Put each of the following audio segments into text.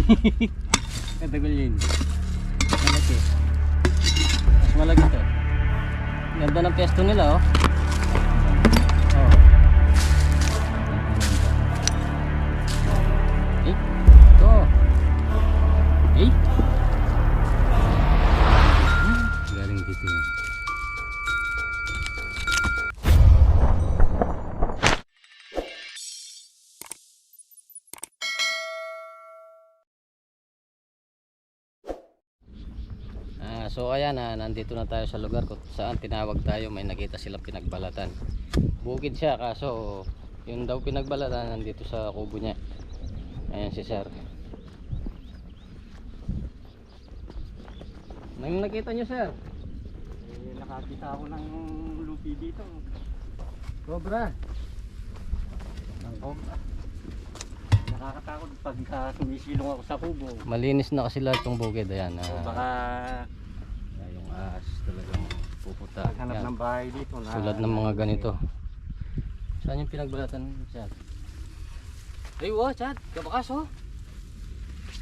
Katagol yun. Malaki. Mas malaki to. Ganda ng pesto nila oh. Oh. Eh, ito. Eh. Galing dito yun. So ayan nandito na tayo sa lugar kung saan tinawag tayo. May nakita silang pinagbalatan. Bukid siya kaso yung daw pinagbalatan nandito sa kubo niya. Ayan si sir. Nang nakita nyo sir? Nakakita ako ng lupi dito. Cobra. Ng cobra. Nakakatakot pagka sumisilong ako sa kubo. Malinis na kasi lahat yung bukid. Ayan. Baka yung ahas talagang puputa. hanap Yan. ng bahay dito. Tulad ng mga ganito. Saan yung pinagbalatan Chad? Ay wow Chad, kabakas oh.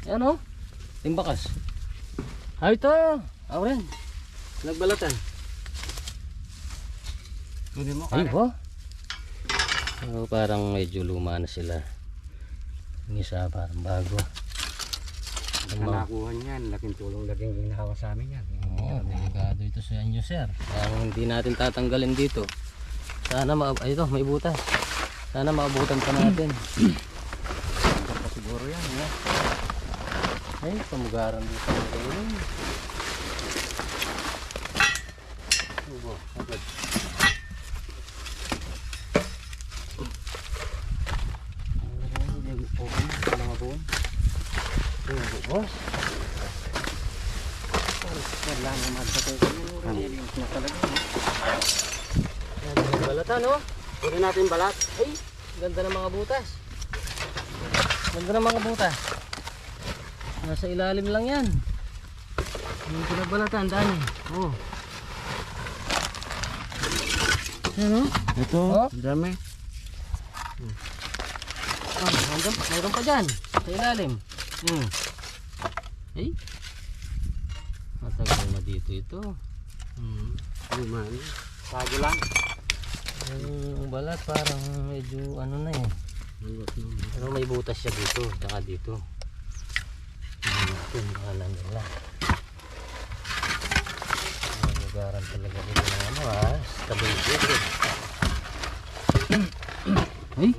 Ayan oh. Timbakas. Ay ito. Ren. Pinagbalatan. Kunin mo Ay kare. wow. Oh, parang medyo luma na sila. Yung isa parang bago. Ang nakuha niyan, laking tulong, laking ginawa sa amin yan. Oo, delikado ito sa inyo sir. Ang hindi natin tatanggalin dito. Sana ay ito, may butas. Sana maabutan pa natin. Pa siguro yan. Ay, pamugaran dito. Ayun. Ubo, agad. Boss. Wala naman sa tayo. Nalilis na talaga. Balatan oh. Kunin natin balat. Ay, ganda ng mga butas. Ganda ng mga butas. Nasa ilalim lang yan. Yung pinagbalatan, dami. Oh. Ano? Ito, Oh? dami. Ah, mayroon pa dyan. Sa ilalim. Ay. Matagal na dito ito. Luman. Sago lang. Yung balat parang medyo ano na eh. Pero may butas siya dito. Tsaka dito. Ito, baka nila. Lugaran talaga dito ng ano ha. Stability. Ay.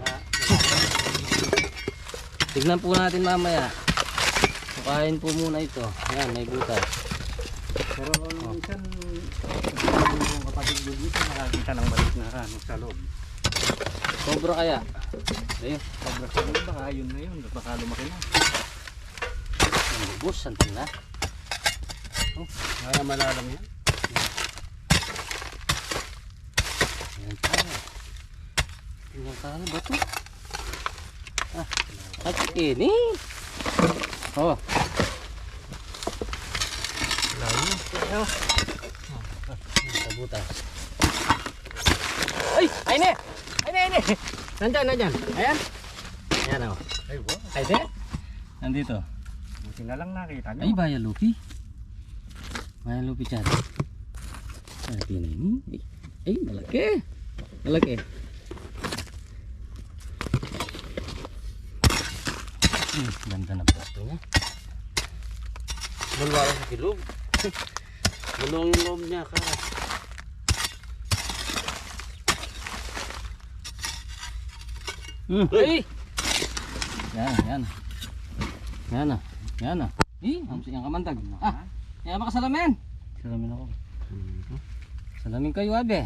Tignan po natin mamaya. Kain po muna ito. Yan, may butas. Pero minsan, yung kapatid ko dito, nakakita ng maliit na ano sa loob. Cobra kaya? Ayun. Sobra sa loob, baka yun na yun. Baka lumaki na. Ang bubos, santin na. Oh, kaya malalam yan. Ayan tayo. Tingnan tayo, bato. Ah, at ini. Oh. Layo. Sa butas. Ay! Ay ne! Ay ne! Ay ne! Nandyan! Ayan! Ayan o. Ay wow! Ay ne! Nandito. Buti na lang nakita nyo. Ay, Baya Lupi. Baya Lupi dyan. Ay, pinay ni. Ay, malaki. Malaki. Ganda na pwesto niya. Malwala sa kilog. Bulong yung loob niya ka. Ay! Yan. Yan na. Yan na. Eh, hamsi ang kamandag. Ah, yan ba kasalamin? Salamin ako. Salamin kayo, abe.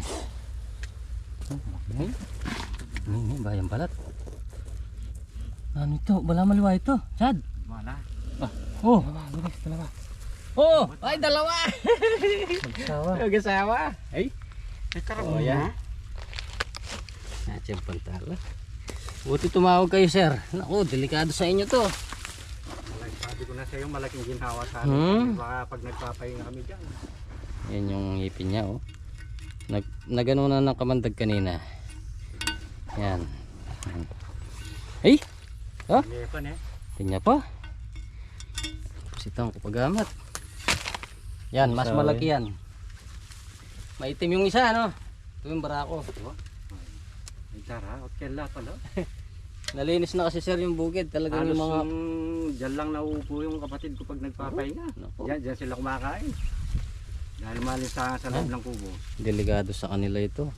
Okay. Ini, bayang balat. Ano ito? Bala maliwa ito. Chad. Wala. Oh. Dalawa. Oh, ay dalawa. Magsawa. Magasawa. Ay. Oh, yan. Natsyan pantala. Buti tumawag kayo, sir. Naku, delikado sa inyo to. Sabi ko na sa iyo, malaking ginhawa sa amin. Baka pag nagpapahinga kami dyan. Yan yung ngipin niya, oh. Nagano na ng kamandag kanina. Yan. Ay! Oh, Lepan eh. tingnan pa. Sitang kupagamat. Yan, mas malaki yan. Maitim yung isa, ano? Ito yung barako. Ay tara, at kela pala. Nalinis na kasi sir yung bukid. Talagang Halos yung mga... dyan lang nauupo yung kapatid ko pag nagpapahinga. Naku. Dyan sila kumakain. Dahil malis sa loob ng kubo. Delikado sa kanila ito.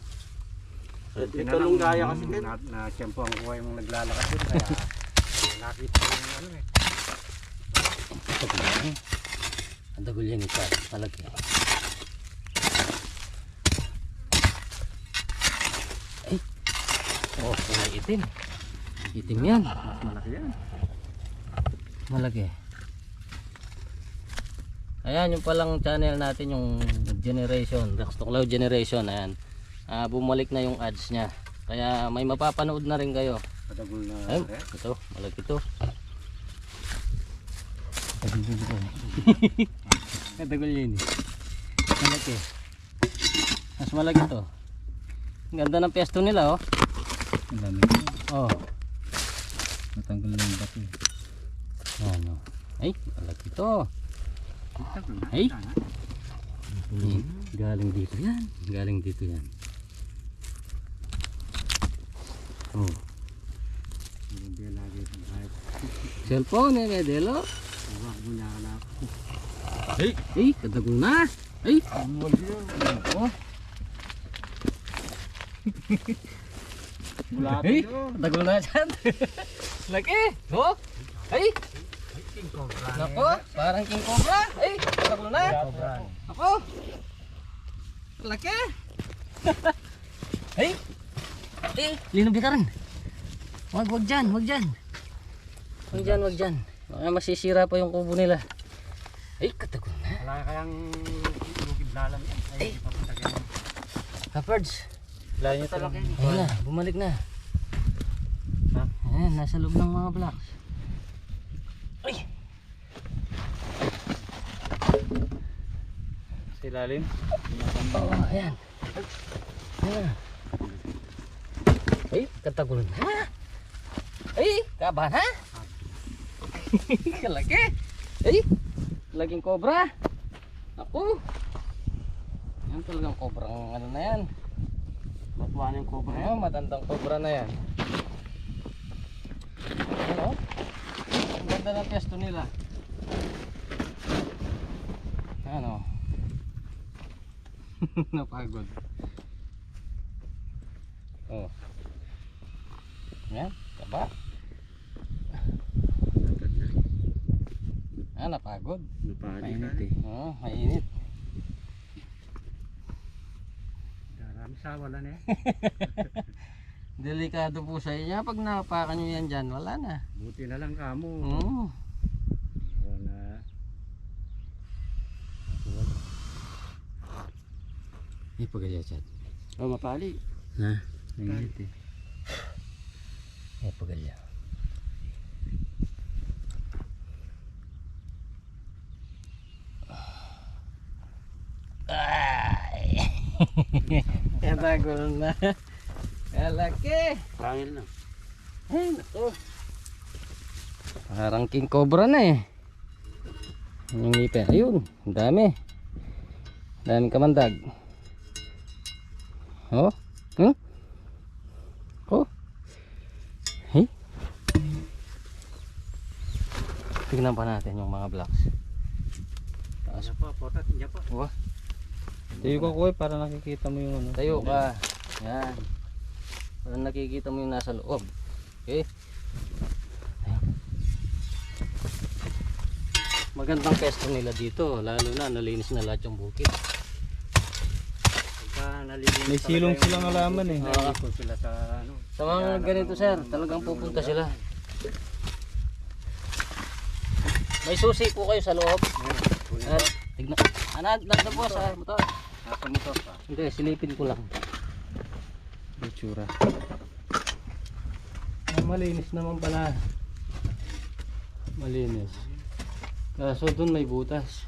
Ito nung gaya kasi din. Na siyempo ang kuha yung naglalakad din. Kaya nakita ko yung ano eh. Ito ko lang. Ang dagol yan ito. Malaki. Ay. Oh, kulay itim. Itim yan. Mas malaki yan. Malaki. Ayan yung palang channel natin, yung generation, Dax Tuklaw Generation. Ayan. Bumalik na yung ads niya. Kaya may mapapanood na rin kayo. Patagol na. Ayun, ito, malaki ito. Katagol yun eh. Malaki. Mas malaki ito. Ang ganda ng pesto nila oh. Ang dami. Oh. Natanggal na yung bato. Ano. Ay, malaki ito. Ay. Galing dito yan. Galing dito yan. Oh. Hindi lagi itong kahit. Cellphone eh, Medelo. Huwag mo niya na ako. Ay, katagol na. Ay. Oh. Bulati Ay, yun. katagol na dyan. Laki. Oh. Ay. King Cobra. Nako, parang King Cobra. Ay, katagol na. Cobra. Ako. Laki. Ay. Linubi ka rin. Wag dyan, wag dyan. Wag dyan, wag dyan. Baka masisira pa yung kubo nila. Ay, katagol na. Wala kayang lukid-lalam yan. Ay, hindi pa patagyan. Kapards. Layo nyo talaga yan. Ayun na, bumalik na. Ha? Ayan, nasa loob ng mga blocks. Ay. Sa ilalim? Oo, ayan. Ayan na. Ay, katagol na. Ay, kabahan ha? Kalaki. Ay, laging cobra. Ako. Yan talagang cobra ang ano na yan. Matuwa yung cobra yan. Oh, matandang cobra na yan. Ano? Ang ganda ng pesto nila. Ano? Napagod. Oh. Yan, taba. Napagod. Mainit eh. Oo, mainit. Darami sawa lang eh. Delikado po sa inyo. Pag napakan nyo yan dyan, wala na. Buti na lang kamo. Oo. Na. Hindi pa kaya chat. Oh, mapali. Na? Mainit eh. Hindi pa kaya. Ay! Katagol na. Kalaki. Pangil na. Ay, naku. Parang King Cobra na eh. Yung ngipin. Ayun, ang dami. Daming kamandag. Oh? Oh? Hey? Tignan pa natin yung mga blocks. Taas pa, potat niya pa. Wah. Tayo ka kuya para nakikita mo yung ano. Tayo ka. Yan. Para nakikita mo yung nasa loob. Okay? Magandang pesto nila dito. Lalo na nalinis na lahat yung bukid. May silong silang alaman eh. Oo. Sila sa ano. Sa mga ganito sir, talagang pupunta sila. May susi po kayo sa loob. At, tignan. Nasa po sa motor. Nasa motor pa. Hindi, silipin ko lang. Itsura. Malinis naman pala. Malinis. Kaso doon may butas.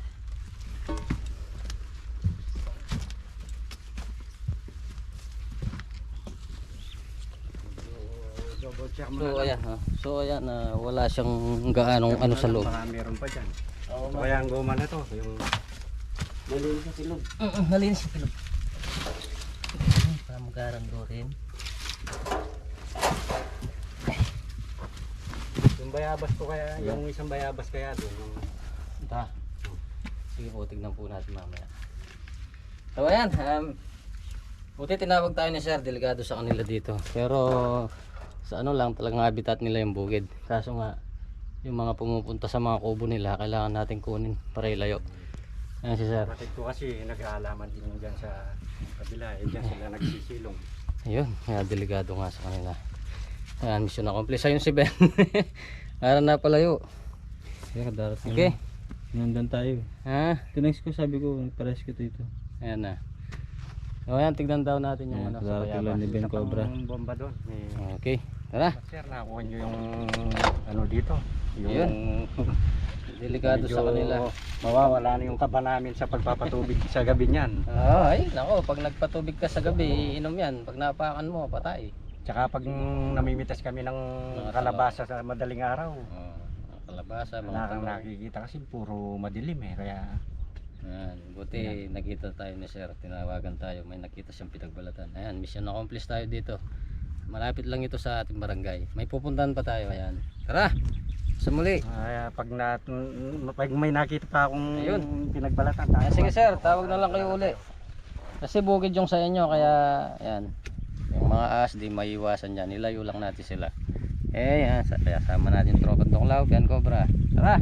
check mo So na lang. ayan, so ayan, wala siyang gaanong ano sa loob. Baka meron pa dyan. Oo, So, kaya ang goma na to, yung nalinis sa silog. Nalinis sa silog. Para magarang rin. yung bayabas ko kaya, yung isang bayabas kaya doon. Yung, Ta. Sige po, tignan po natin mamaya. So ayan, buti tinawag tayo ni Sir, delikado sa kanila dito. Pero sa ano lang, talagang habitat nila yung bukid. Kaso nga, yung mga pumupunta sa mga kubo nila, kailangan natin kunin para ilayo. Ayan si Sir. kapatid ko kasi nag-aalaman din dyan sa kabila, dyan sila nagsisilong. Ayun, kaya delikado nga sa kanila. Ayan, mission accomplished. Ayun si Ben. Para na palayo. Kaya darating. Okay. Nandun tayo. Ha? Tinext ko, sabi ko, pares ko ito. Ayan na. So ayan, tignan daw natin yung ano Ayan, sa darating bayabas. lang ni Ben Isa pang Cobra. bomba doon. Okay, tara. Sir, nakuha nyo yung ano dito. Yung Ayun. Delikado sa kanila. Mawawala na yung kaba namin sa pagpapatubig sa gabi niyan. Ay, nako, pag nagpatubig ka sa gabi, inom yan. Pag napakan mo, patay. Tsaka pag namimitas kami ng kalabasa sa madaling araw, Kalabasa, mga wala kang talong. nakikita kasi puro madilim eh. Kaya Ayan, buti nakita tayo ni Sir, tinawagan tayo, may nakita siyang pinagbalatan. Ayan, mission accomplished tayo dito. Malapit lang ito sa ating barangay. May pupuntahan pa tayo, ayan. Tara, sa muli. pag may nakita pa akong Ayun. pinagbalatan tayo. Ayan, sige Sir, tawag na lang kayo uli. Kasi bukid yung sa inyo, kaya ayan, yung mga ahas di maiwasan dyan, nilayo lang natin sila. Eh, yan, kaya sama natin yung tropang tuklaw, Ben Cobra. Tara!